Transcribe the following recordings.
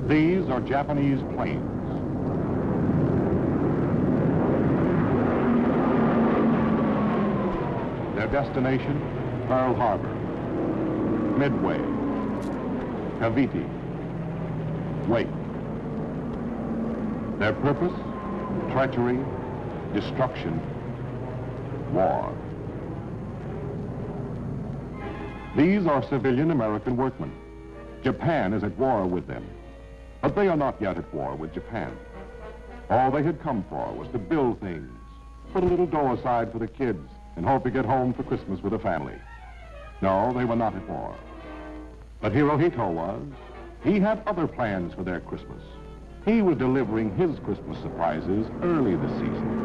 These are Japanese planes. Their destination, Pearl Harbor, Midway, Cavite, Wake. Their purpose, treachery, destruction, war. These are civilian American workmen. Japan is at war with them, but they are not yet at war with Japan. All they had come for was to build things, put a little dough aside for the kids, and hope to get home for Christmas with a family. No, they were not at war. But Hirohito was. He had other plans for their Christmas. He was delivering his Christmas surprises early this season.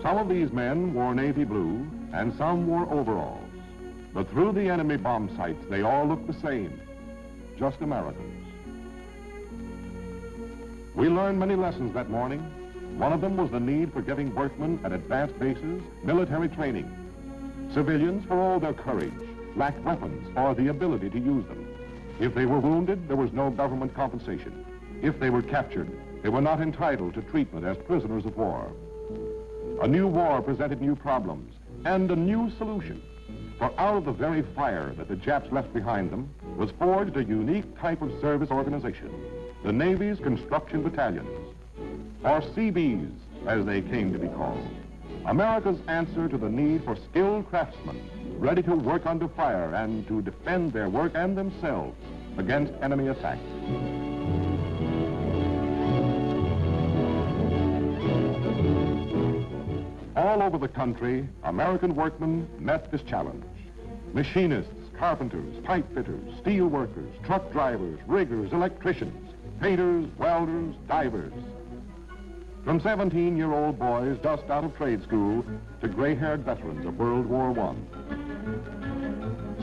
Some of these men wore navy blue, and some wore overalls. But through the enemy bomb sights, they all looked the same, just Americans. We learned many lessons that morning. One of them was the need for giving workmen at advanced bases military training. Civilians, for all their courage, lacked weapons or the ability to use them. If they were wounded, there was no government compensation. If they were captured, they were not entitled to treatment as prisoners of war. A new war presented new problems and a new solution. For out of the very fire that the Japs left behind them was forged a unique type of service organization, the Navy's construction battalions, or Seabees, as they came to be called. America's answer to the need for skilled craftsmen ready to work under fire and to defend their work and themselves against enemy attacks. All over the country, American workmen met this challenge. Machinists, carpenters, pipe fitters, steel workers, truck drivers, riggers, electricians, painters, welders, divers. From 17-year-old boys just out of trade school to gray-haired veterans of World War I.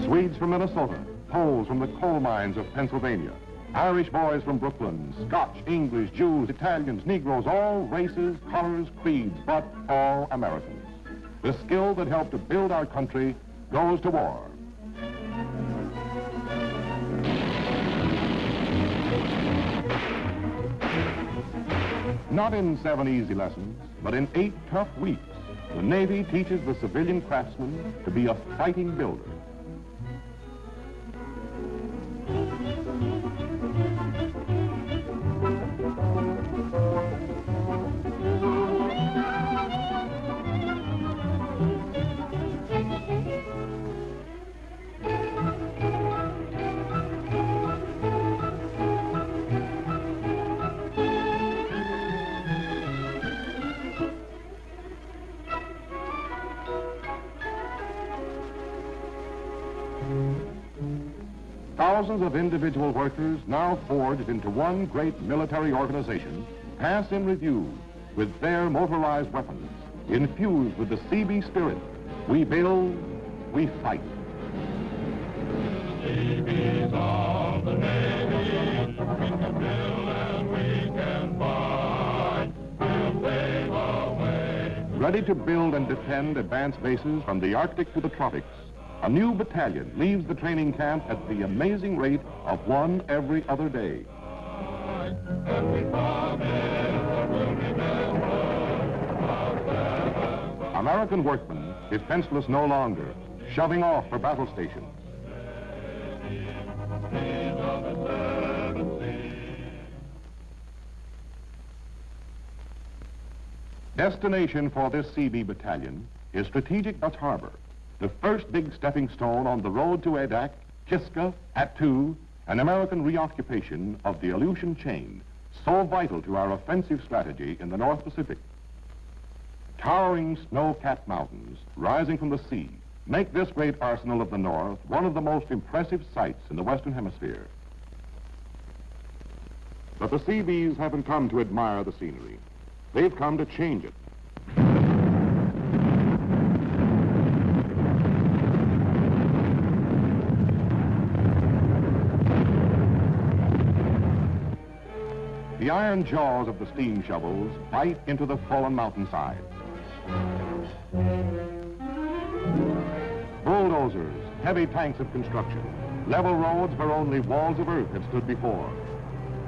Swedes from Minnesota, Poles from the coal mines of Pennsylvania, Irish boys from Brooklyn, Scotch, English, Jews, Italians, Negroes, all races, colors, creeds, but all Americans. The skill that helped to build our country goes to war. Not in 7 easy lessons, but in 8 tough weeks, the Navy teaches the civilian craftsman to be a fighting builder. Thousands of individual workers, now forged into one great military organization, pass in review with their motorized weapons, infused with the Seabee spirit. We build, we fight. Seabees of the Navy, we can build and we can fight. We'll save the way. Ready to build and defend advanced bases from the Arctic to the tropics, a new battalion leaves the training camp at the amazing rate of 1 every other day. American workman is defenseless no longer, shoving off for battle stations. Destination for this Seabee battalion is strategic Dutch Harbor, the first big stepping stone on the road to Adak, Kiska, Attu, an American reoccupation of the Aleutian chain, so vital to our offensive strategy in the North Pacific. Towering snow-capped mountains rising from the sea make this great arsenal of the North one of the most impressive sights in the Western Hemisphere. But the Seabees haven't come to admire the scenery. They've come to change it. The iron jaws of the steam shovels bite into the fallen mountainside. Bulldozers, heavy tanks of construction, level roads where only walls of earth have stood before.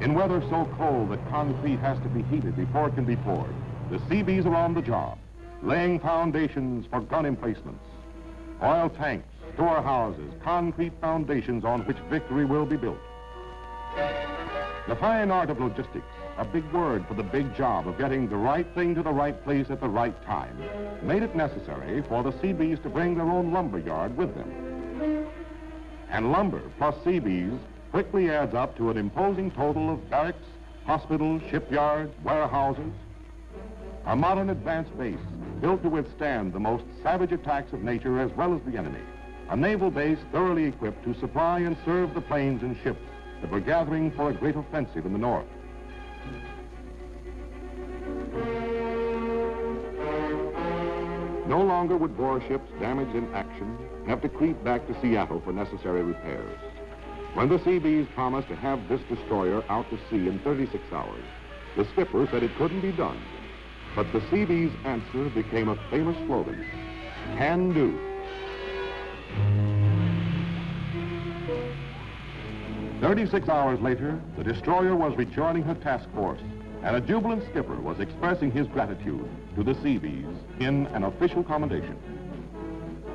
In weather so cold that concrete has to be heated before it can be poured, the Seabees are on the job, laying foundations for gun emplacements, oil tanks, storehouses, concrete foundations on which victory will be built. The fine art of logistics, a big word for the big job of getting the right thing to the right place at the right time, made it necessary for the Seabees to bring their own lumber yard with them. And lumber plus Seabees quickly adds up to an imposing total of barracks, hospitals, shipyards, warehouses. A modern advanced base built to withstand the most savage attacks of nature as well as the enemy. A naval base thoroughly equipped to supply and serve the planes and ships that were gathering for a great offensive in the north. No longer would warships damaged in action have to creep back to Seattle for necessary repairs. When the Seabees promised to have this destroyer out to sea in 36 hours, the skipper said it couldn't be done. But the Seabees' answer became a famous slogan: "Can do." "36 hours later, the destroyer was rejoining her task force, and a jubilant skipper was expressing his gratitude to the Seabees in an official commendation.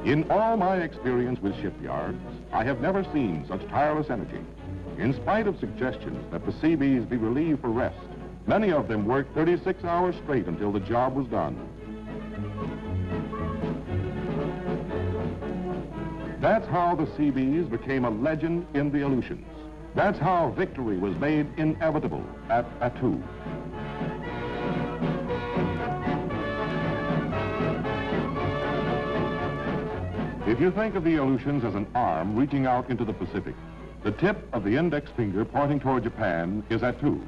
"In all my experience with shipyards, I have never seen such tireless energy. In spite of suggestions that the Seabees be relieved for rest, many of them worked 36 hours straight until the job was done." That's how the Seabees became a legend in the Aleutians. That's how victory was made inevitable at Attu. If you think of the Aleutians as an arm reaching out into the Pacific, the tip of the index finger pointing toward Japan is Attu.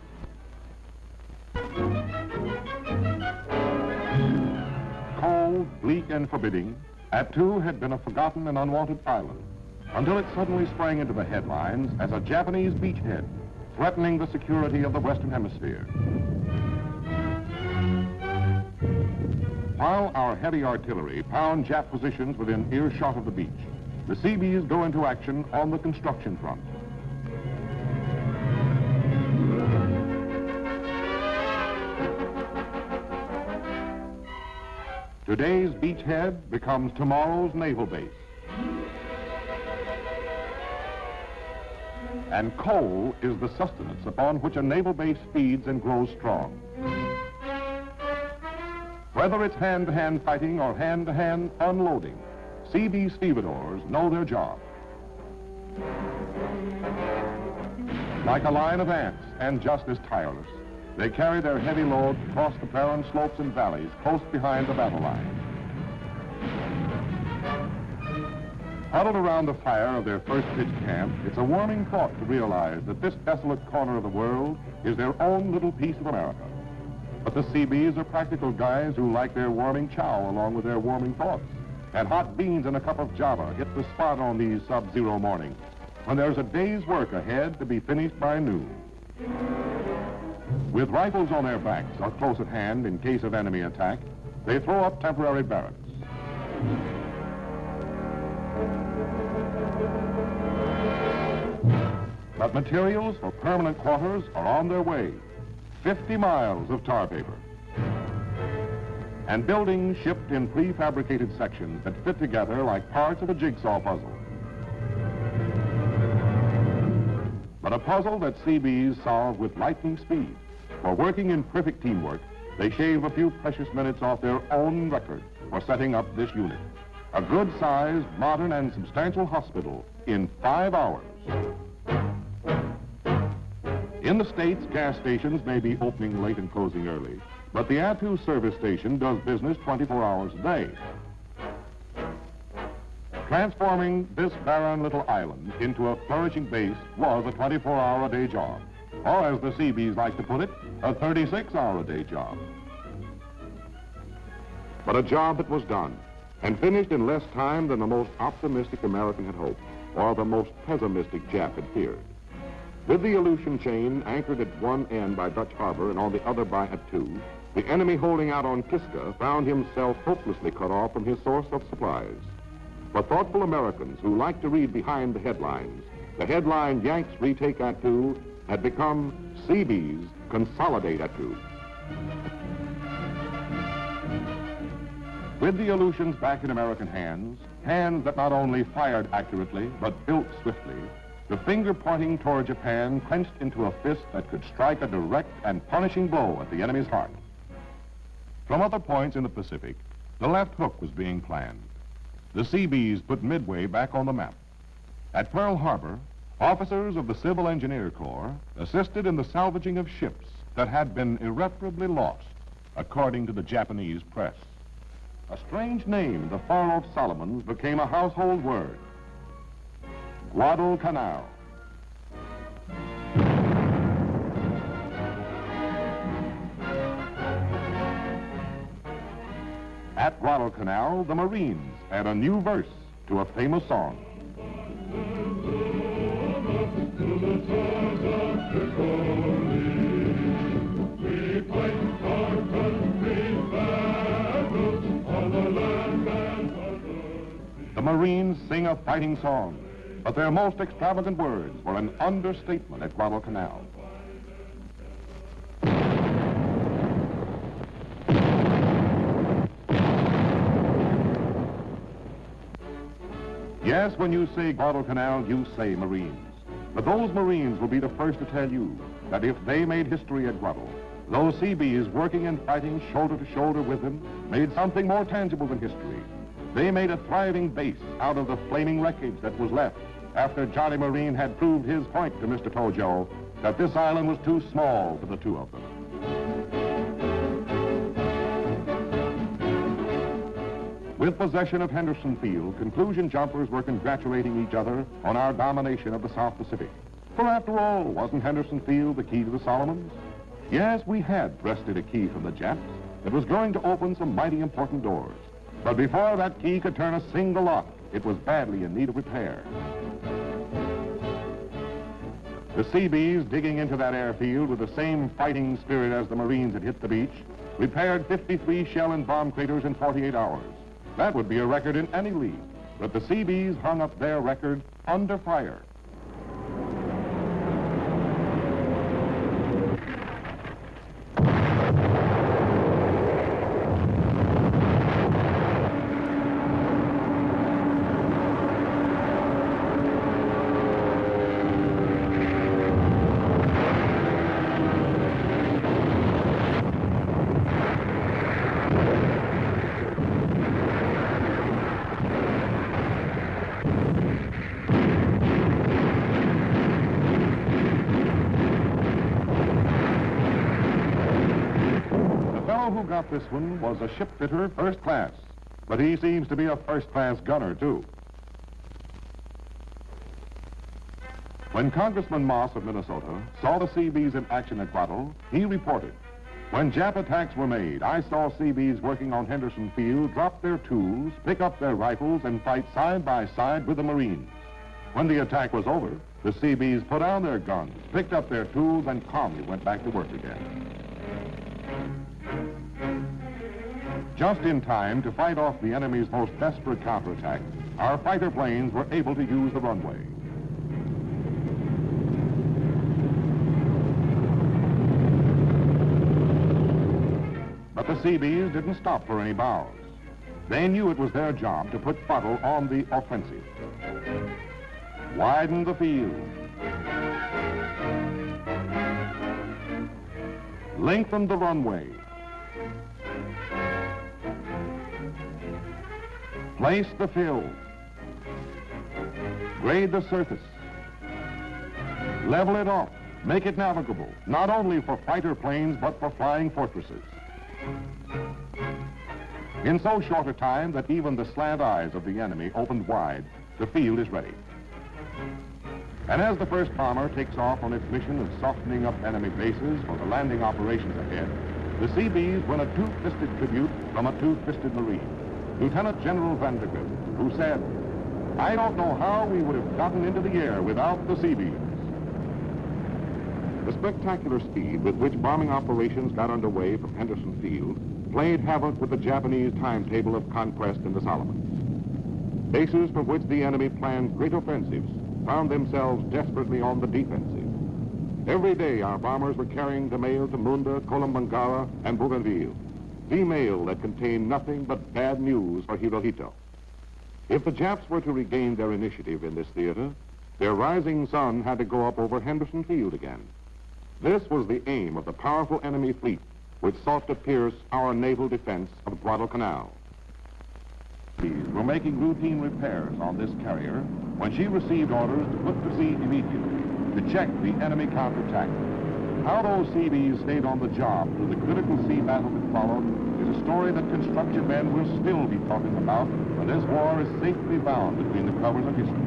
Cold, bleak, and forbidding, Attu had been a forgotten and unwanted island until it suddenly sprang into the headlines as a Japanese beachhead, threatening the security of the Western Hemisphere. While our heavy artillery pound Jap positions within earshot of the beach, the Seabees go into action on the construction front. Today's beachhead becomes tomorrow's naval base. And coal is the sustenance upon which a naval base feeds and grows strong. Whether it's hand-to-hand fighting or hand-to-hand unloading, Seabee stevedores know their job. Like a line of ants and just as tireless, they carry their heavy load across the barren slopes and valleys close behind the battle line. Huddled around the fire of their first pitched camp, it's a warming thought to realize that this desolate corner of the world is their own little piece of America. But the Seabees are practical guys who like their warming chow along with their warming thoughts. And hot beans and a cup of Java hit the spot on these sub-zero mornings, when there's a day's work ahead to be finished by noon. With rifles on their backs or close at hand in case of enemy attack, they throw up temporary barracks. But materials for permanent quarters are on their way. 50 miles of tar paper. And buildings shipped in prefabricated sections that fit together like parts of a jigsaw puzzle. But a puzzle that Seabees solve with lightning speed. For working in perfect teamwork, they shave a few precious minutes off their own record for setting up this unit. A good-sized, modern, and substantial hospital in 5 hours. In the States, gas stations may be opening late and closing early, but the Attu service station does business 24 hours a day. Transforming this barren little island into a flourishing base was a 24-hour-a-day job. or as the Seabees like to put it, a 36-hour-a-day job. But a job that was done and finished in less time than the most optimistic American had hoped, or the most pessimistic Jap had feared. With the Aleutian chain anchored at one end by Dutch Harbor and on the other by Attu, the enemy holding out on Kiska found himself hopelessly cut off from his source of supplies. For thoughtful Americans who like to read behind the headlines, the headline "Yanks retake Attu" had become "Seabees consolidate Attu." With the Aleutians back in American hands, hands that not only fired accurately, but built swiftly, the finger pointing toward Japan clenched into a fist that could strike a direct and punishing blow at the enemy's heart. From other points in the Pacific, the left hook was being planned. The Seabees put Midway back on the map. At Pearl Harbor, officers of the Civil Engineer Corps assisted in the salvaging of ships that had been irreparably lost, according to the Japanese press. A strange name, the far-off Solomons, became a household word: Guadalcanal. At Guadalcanal, the Marines add a new verse to a famous song. We fight our country's battles on the land and on the sea. The Marines sing a fighting song, but their most extravagant words were an understatement at Guadalcanal. Yes, when you say Guadalcanal, you say Marines. But those Marines will be the first to tell you that if they made history at Guadal, those Seabees working and fighting shoulder to shoulder with them made something more tangible than history. They made a thriving base out of the flaming wreckage that was left after Johnny Marine had proved his point to Mr. Tojo that this island was too small for the two of them. With possession of Henderson Field, conclusion jumpers were congratulating each other on our domination of the South Pacific. For after all, wasn't Henderson Field the key to the Solomons? Yes, we had wrested a key from the Japs that was going to open some mighty important doors. But before that key could turn a single lock, it was badly in need of repair. The Seabees, digging into that airfield with the same fighting spirit as the Marines had hit the beach, repaired 53 shell and bomb craters in 48 hours. That would be a record in any league, but the Seabees hung up their record under fire. Who got this one was a shipfitter first class, but he seems to be a first-class gunner, too. When Congressman Moss of Minnesota saw the Seabees in action at Guadal, he reported, "When Jap attacks were made, I saw Seabees working on Henderson Field drop their tools, pick up their rifles, and fight side by side with the Marines. When the attack was over, the Seabees put down their guns, picked up their tools, and calmly went back to work again." Just in time to fight off the enemy's most desperate counterattack, our fighter planes were able to use the runway. But the Seabees didn't stop for any bows. They knew it was their job to put Guadal on the offensive. Widen the field. Lengthen the runway. Place the fill. Grade the surface. Level it off. Make it navigable, not only for fighter planes, but for flying fortresses. In so short a time that even the slant eyes of the enemy opened wide, the field is ready. And as the first bomber takes off on its mission of softening up enemy bases for the landing operations ahead, the Seabees win a two-fisted tribute from a two-fisted Marine, Lieutenant General Vandergrift, who said, "I don't know how we would have gotten into the air without the Seabees." The spectacular speed with which bombing operations got underway from Henderson Field played havoc with the Japanese timetable of conquest in the Solomons. Bases from which the enemy planned great offensives found themselves desperately on the defensive. Every day our bombers were carrying the mail to Munda, Kolombangara, and Bougainville, the mail that contained nothing but bad news for Hirohito. If the Japs were to regain their initiative in this theater, their rising sun had to go up over Henderson Field again. This was the aim of the powerful enemy fleet which sought to pierce our naval defense of Guadalcanal. These were making routine repairs on this carrier when she received orders to put to sea immediately to check the enemy counterattack. How those Seabees stayed on the job through the critical sea battle that followed is a story that construction men will still be talking about when this war is safely bound between the covers of history.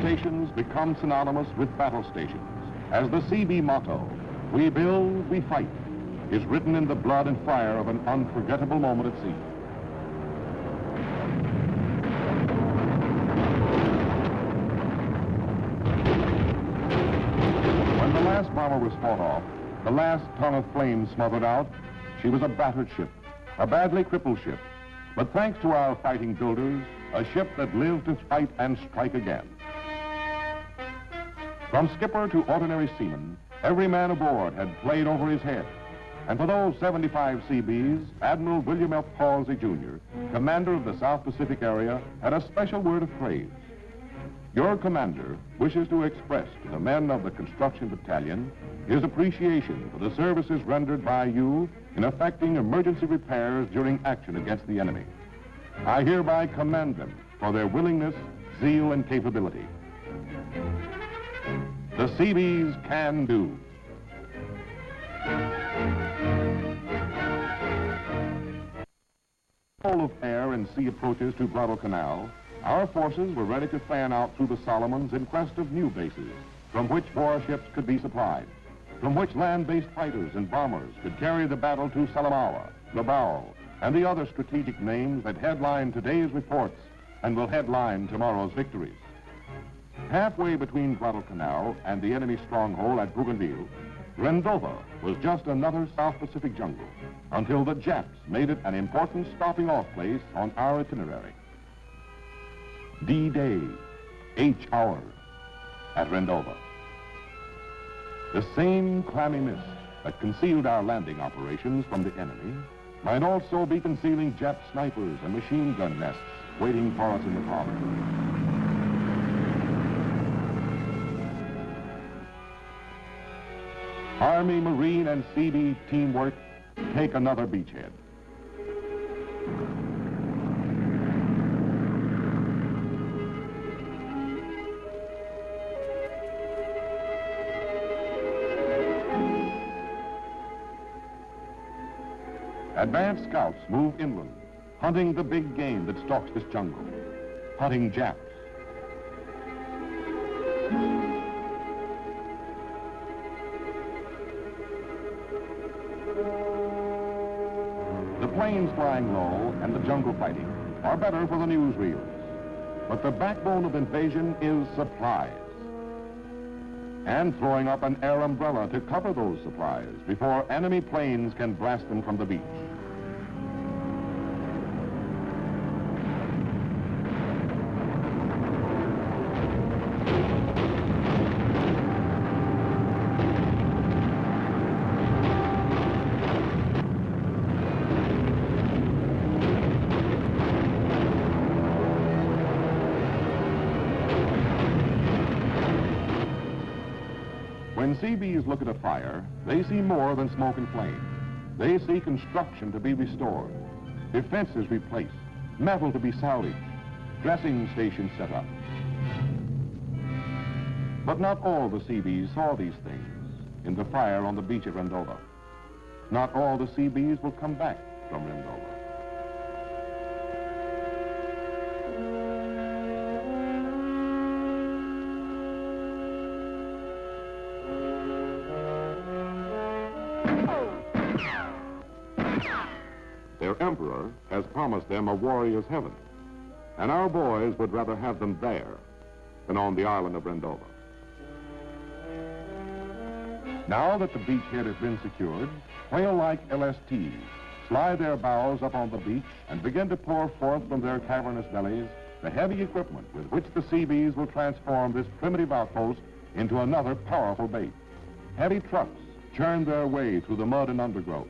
Stations become synonymous with battle stations, as the Seabee motto, "We build, we fight," is written in the blood and fire of an unforgettable moment at sea. When the last bomber was fought off, the last tongue of flame smothered out, she was a battered ship, a badly crippled ship, but thanks to our fighting builders, a ship that lived to fight and strike again. From skipper to ordinary seaman, every man aboard had played over his head. And for those 75 Seabees, Admiral William F. Halsey, Jr., commander of the South Pacific area, had a special word of praise. Your commander wishes to express to the men of the construction battalion his appreciation for the services rendered by you in effecting emergency repairs during action against the enemy. I hereby commend them for their willingness, zeal, and capability. The Seabees can do. Full of air and sea approaches to Guadalcanal, our forces were ready to fan out through the Solomons in quest of new bases, from which warships could be supplied, from which land-based fighters and bombers could carry the battle to Salamaua, Rabaul, and the other strategic names that headline today's reports and will headline tomorrow's victories. Halfway between Guadalcanal and the enemy stronghold at Bougainville, Rendova was just another South Pacific jungle until the Japs made it an important stopping-off place on our itinerary. D-Day, H hour at Rendova. The same clammy mist that concealed our landing operations from the enemy might also be concealing Jap snipers and machine gun nests waiting for us in the harbor. Army, Marine, and Seabee teamwork take another beachhead. Advanced scouts move inland, hunting the big game that stalks this jungle, hunting Japs. planes flying low and the jungle fighting are better for the newsreels. But the backbone of invasion is supplies. And throwing up an air umbrella to cover those supplies before enemy planes can blast them from the beach. When Seabees look at a fire, they see more than smoke and flame. They see construction to be restored, defenses replaced, metal to be salvaged, dressing stations set up. But not all the Seabees saw these things in the fire on the beach at Rendova. Not all the Seabees will come back from Rendova. Their emperor has promised them a warrior's heaven, and our boys would rather have them there than on the island of Rendova. Now that the beachhead has been secured, whale-like LSTs slide their bows up on the beach and begin to pour forth from their cavernous bellies the heavy equipment with which the Seabees will transform this primitive outpost into another powerful base. Heavy trucks churn their way through the mud and undergrowth.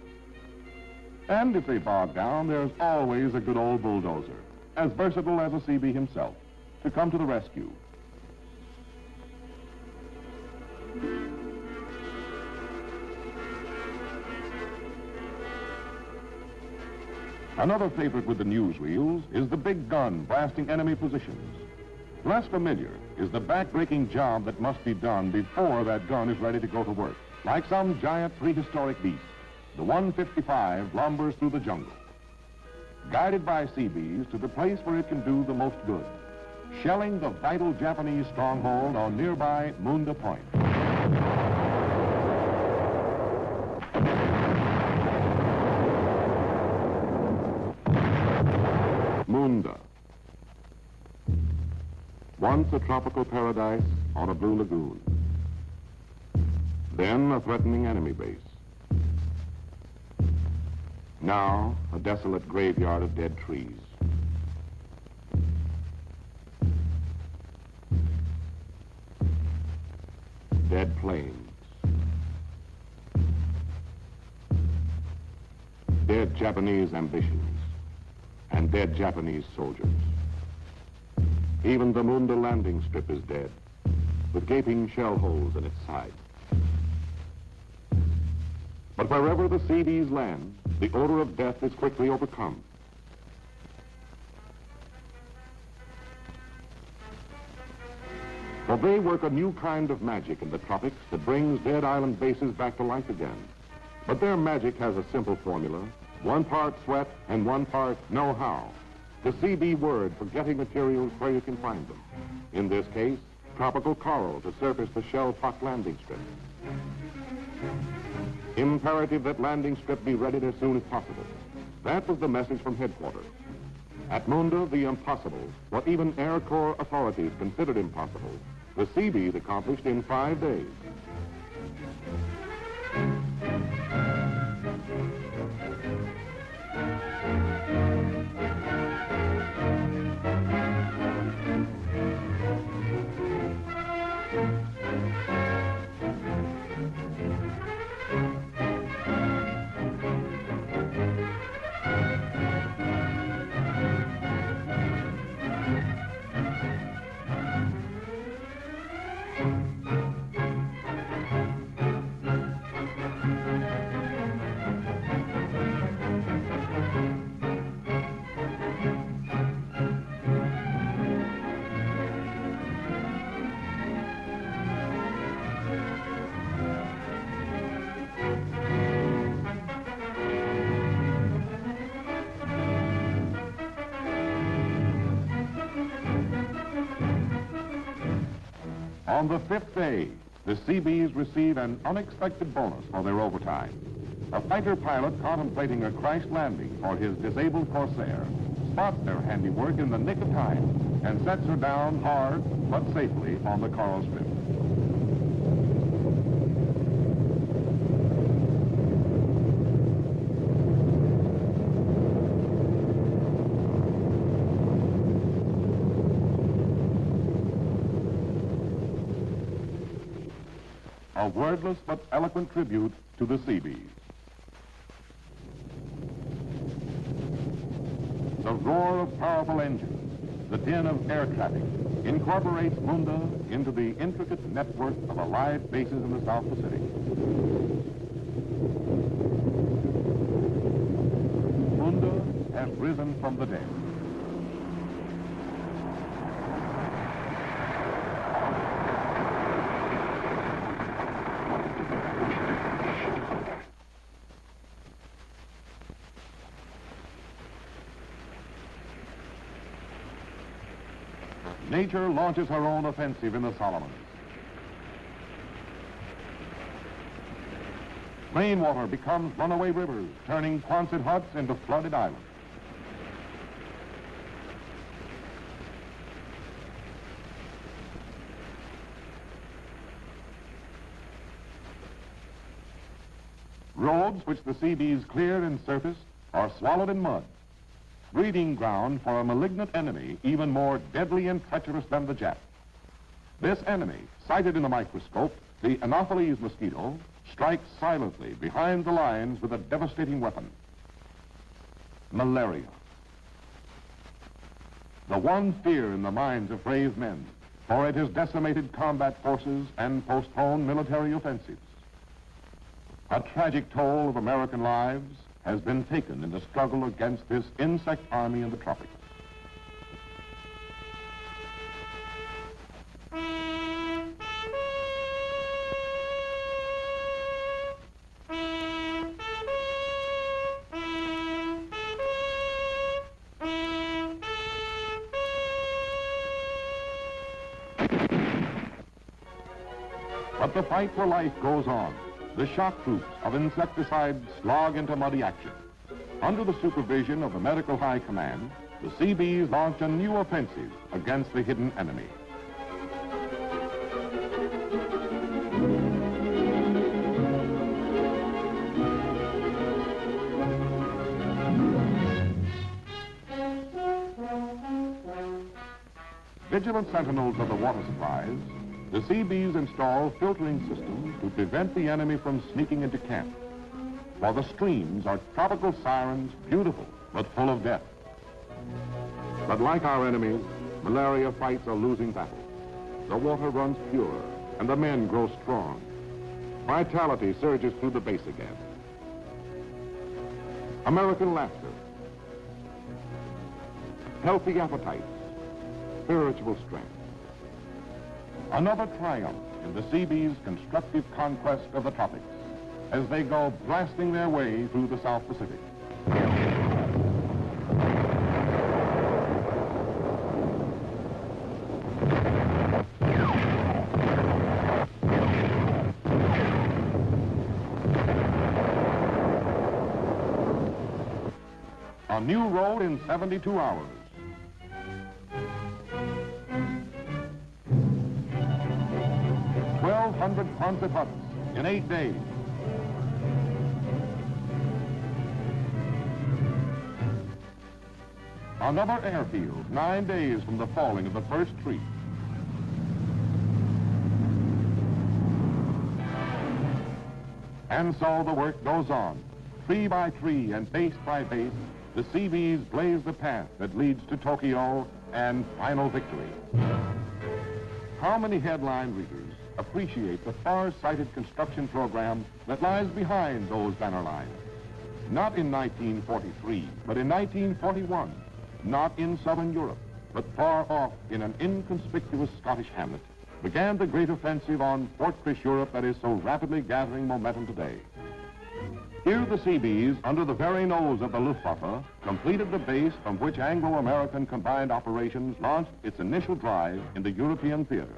And if they bog down, there's always a good old bulldozer, as versatile as a Seabee himself, to come to the rescue. Another favorite with the newsreels is the big gun blasting enemy positions. Less familiar is the back-breaking job that must be done before that gun is ready to go to work. Like some giant prehistoric beast, the 155 lumbers through the jungle, guided by Seabees to the place where it can do the most good, shelling the vital Japanese stronghold on nearby Munda Point. Munda. Once a tropical paradise on a blue lagoon. Then a threatening enemy base. Now, a desolate graveyard of dead trees. Dead planes. Dead Japanese ambitions. And dead Japanese soldiers. Even the Munda landing strip is dead, with gaping shell holes in its sides. But wherever the Seabees land, the odor of death is quickly overcome. For they work a new kind of magic in the tropics that brings dead island bases back to life again. But their magic has a simple formula, 1 part sweat and 1 part know-how. The Seabee word for getting materials where you can find them. In this case, tropical coral to surface the shell-pocked landing strip. Imperative that landing strip be readied as soon as possible. That was the message from headquarters. At Munda, the impossible, what even Air Corps authorities considered impossible, the Seabees accomplished in 5 days. On the 5th day, the Seabees receive an unexpected bonus for their overtime. A fighter pilot contemplating a crash landing for his disabled corsair spots their handiwork in the nick of time and sets her down hard but safely on the coral strip. A wordless but eloquent tribute to the Seabees. The roar of powerful engines, the din of air traffic, incorporates Munda into the intricate network of allied bases in the South Pacific. Munda has risen from the dead. Nature launches her own offensive in the Solomons. Rainwater becomes runaway rivers, turning Quonset huts into flooded islands. Roads which the Seabees cleared and surfaced are swallowed in mud. Breeding ground for a malignant enemy even more deadly and treacherous than the Jap. This enemy, sighted in a microscope, the Anopheles mosquito, strikes silently behind the lines with a devastating weapon. Malaria. The one fear in the minds of brave men, for it has decimated combat forces and postponed military offensives. A tragic toll of American lives has been taken in the struggle against this insect army in the tropics. But the fight for life goes on. The shock troops of insecticides slog into muddy action. Under the supervision of the Medical High Command, the Seabees launch a new offensive against the hidden enemy. Vigilant sentinels of the water supplies, the Seabees install filtering systems to prevent the enemy from sneaking into camp. For the streams are tropical sirens, beautiful but full of death. But like our enemies, malaria fights a losing battle. The water runs pure and the men grow strong. Vitality surges through the base again. American laughter, healthy appetites, spiritual strength. Another triumph in the Seabees' constructive conquest of the tropics as they go blasting their way through the South Pacific. A new road in 72 hours. 1,200 Quonset huts in 8 days. Another airfield 9 days from the falling of the first tree. And so the work goes on. Tree by tree and base by base, the Seabees blaze the path that leads to Tokyo and final victory. How many headline readers appreciate the far-sighted construction program that lies behind those banner lines? Not in 1943, but in 1941. Not in Southern Europe, but far off in an inconspicuous Scottish hamlet, began the great offensive on fortress Europe that is so rapidly gathering momentum today. Here the Seabees, under the very nose of the Luftwaffe, completed the base from which Anglo-American combined operations launched its initial drive in the European theater.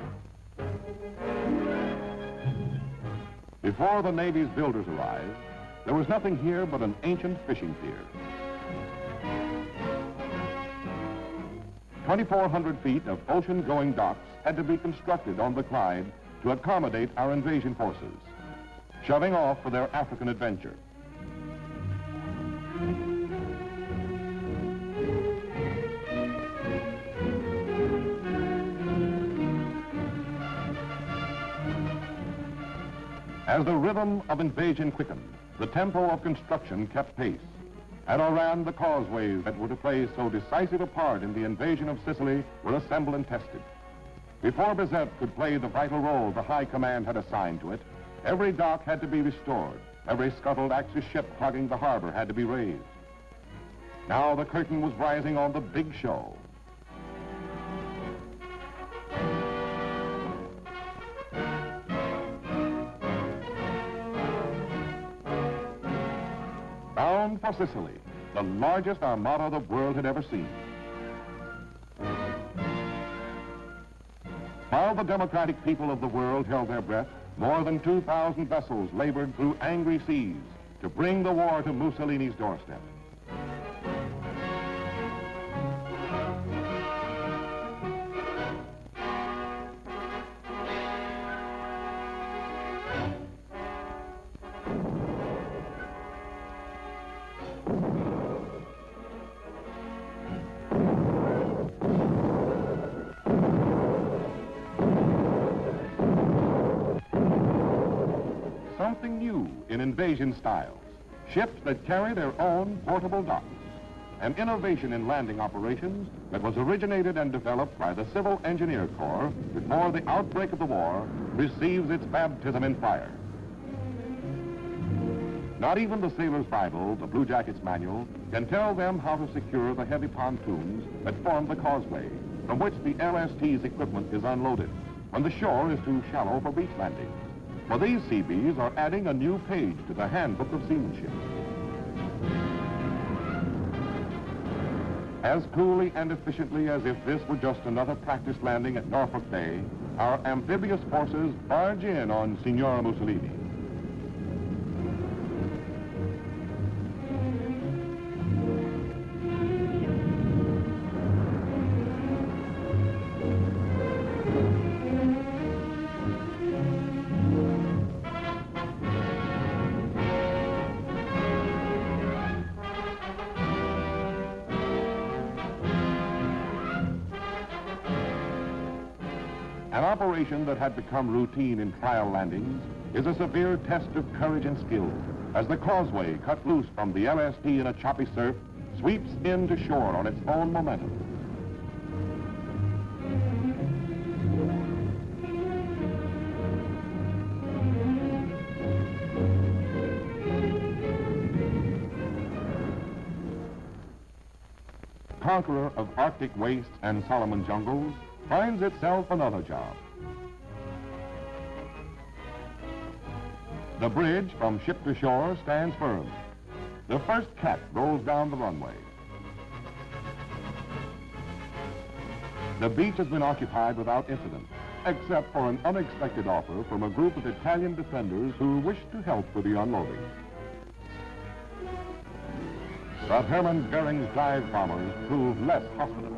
Before the Navy's builders arrived, There was nothing here but an ancient fishing pier. 2,400 feet of ocean-going docks had to be constructed on the Clyde to accommodate our invasion forces, shoving off for their African adventure. As the rhythm of invasion quickened, the tempo of construction kept pace. At Oran, the causeways that were to play so decisive a part in the invasion of Sicily were assembled and tested. Before Bizet could play the vital role the High Command had assigned to it, every dock had to be restored. Every scuttled Axis ship clogging the harbor had to be raised. Now the curtain was rising on the big show. Bound for Sicily, the largest armada the world had ever seen. While the democratic people of the world held their breath, more than 2,000 vessels labored through angry seas to bring the war to Mussolini's doorstep. Something new in invasion styles, ships that carry their own portable docks, an innovation in landing operations that was originated and developed by the Civil Engineer Corps before the outbreak of the war receives its baptism in fire. Not even the Sailor's Bible, the Blue Jacket's Manual, can tell them how to secure the heavy pontoons that form the causeway from which the LST's equipment is unloaded when the shore is too shallow for beach landing. For these Seabees are adding a new page to the handbook of seamanship. As coolly and efficiently as if this were just another practice landing at Norfolk Bay, our amphibious forces barge in on Signor Mussolini. An operation that had become routine in trial landings is a severe test of courage and skill as the causeway, cut loose from the LST in a choppy surf, sweeps in to shore on its own momentum. Conqueror of Arctic wastes and Solomon jungles, finds itself another job. The bridge from ship to shore stands firm. The first cat rolls down the runway. The beach has been occupied without incident, except for an unexpected offer from a group of Italian defenders who wish to help with the unloading. But Hermann Goering's dive bombers prove less hospitable.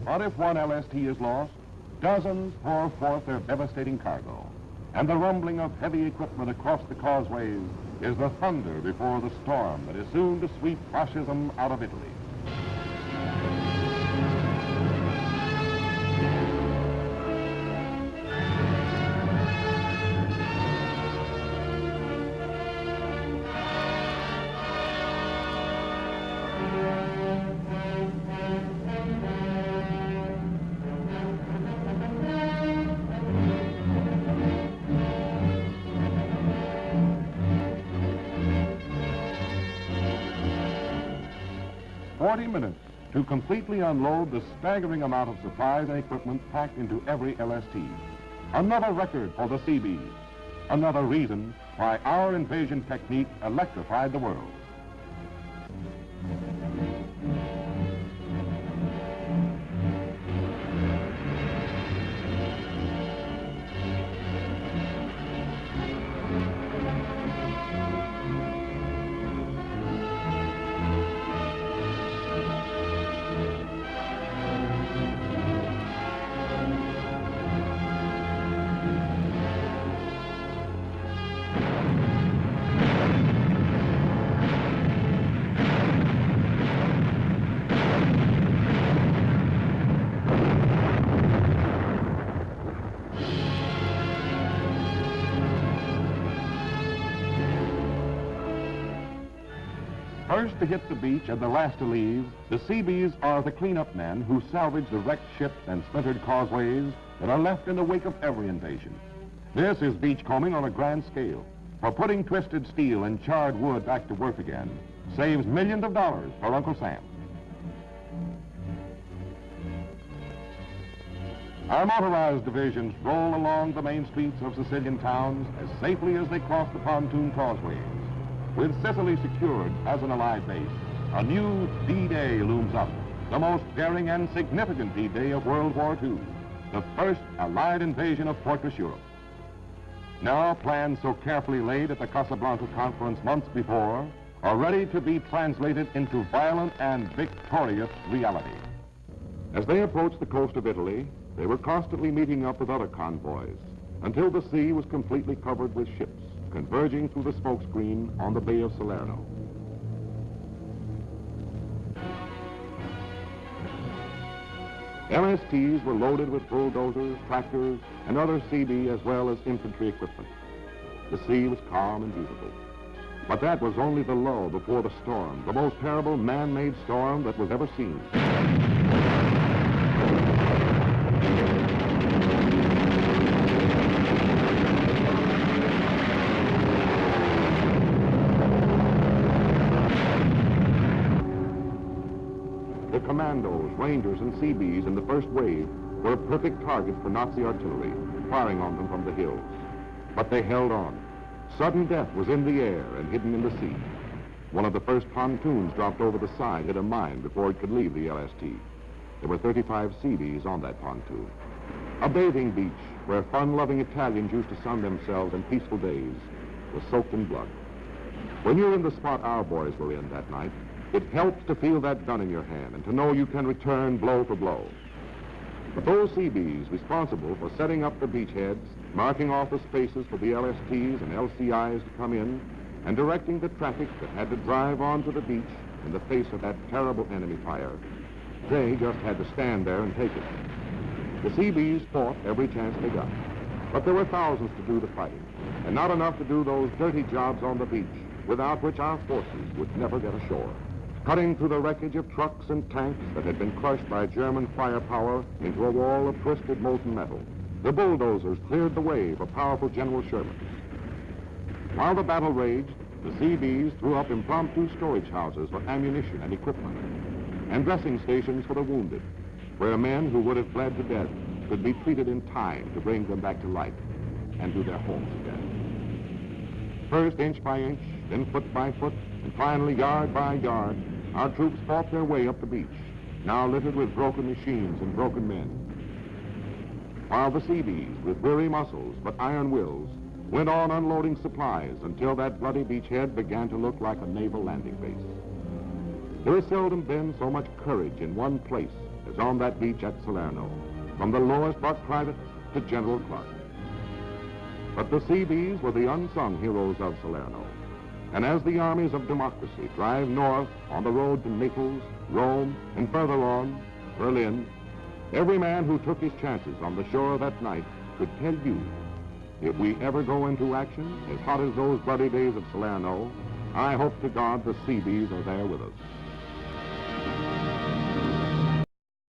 But if one LST is lost, dozens pour forth their devastating cargo. And the rumbling of heavy equipment across the causeways is the thunder before the storm that is soon to sweep fascism out of Italy. 20 minutes to completely unload the staggering amount of supplies and equipment packed into every LST. Another record for the Seabees. Another reason why our invasion technique electrified the world. First to hit the beach and the last to leave, the Seabees are the cleanup men who salvage the wrecked ships and splintered causeways that are left in the wake of every invasion. This is beachcombing on a grand scale, for putting twisted steel and charred wood back to work again saves millions of dollars for Uncle Sam. Our motorized divisions roll along the main streets of Sicilian towns as safely as they cross the pontoon causeways. With Sicily secured as an Allied base, a new D-Day looms up, the most daring and significant D-Day of World War II, the first Allied invasion of Fortress Europe. Now, plans so carefully laid at the Casablanca Conference months before are ready to be translated into violent and victorious reality. As they approached the coast of Italy, they were constantly meeting up with other convoys until the sea was completely covered with ships, converging through the smokescreen on the Bay of Salerno. LSTs were loaded with bulldozers, tractors, and other Seabee as well as infantry equipment. The sea was calm and beautiful. But that was only the lull before the storm, the most terrible man-made storm that was ever seen. The commandos, Rangers, and Seabees in the first wave were perfect targets for Nazi artillery, firing on them from the hills. But they held on. Sudden death was in the air and hidden in the sea. One of the first pontoons dropped over the side, hit a mine before it could leave the LST. There were 35 Seabees on that pontoon. A bathing beach where fun-loving Italians used to sun themselves in peaceful days was soaked in blood. When you're in the spot our boys were in that night, it helps to feel that gun in your hand and to know you can return blow for blow. But those Seabees responsible for setting up the beachheads, marking off the spaces for the LSTs and LCIs to come in, and directing the traffic that had to drive onto the beach in the face of that terrible enemy fire, they just had to stand there and take it. The Seabees fought every chance they got, but there were thousands to do the fighting, and not enough to do those dirty jobs on the beach, without which our forces would never get ashore. Cutting through the wreckage of trucks and tanks that had been crushed by German firepower into a wall of twisted molten metal, the bulldozers cleared the way for powerful General Sherman. While the battle raged, the Seabees threw up impromptu storage houses for ammunition and equipment, and dressing stations for the wounded, where men who would have bled to death could be treated in time to bring them back to life and to their homes again. First inch by inch, then foot by foot, and finally yard by yard, our troops fought their way up the beach, now littered with broken machines and broken men. While the Seabees, with weary muscles but iron wills, went on unloading supplies until that bloody beachhead began to look like a naval landing base. There has seldom been so much courage in one place as on that beach at Salerno, from the lowest buck private to General Clark. But the Seabees were the unsung heroes of Salerno. And as the armies of democracy drive north on the road to Naples, Rome, and further on, Berlin, every man who took his chances on the shore that night could tell you, if we ever go into action as hot as those bloody days of Salerno, I hope to God the Seabees are there with us.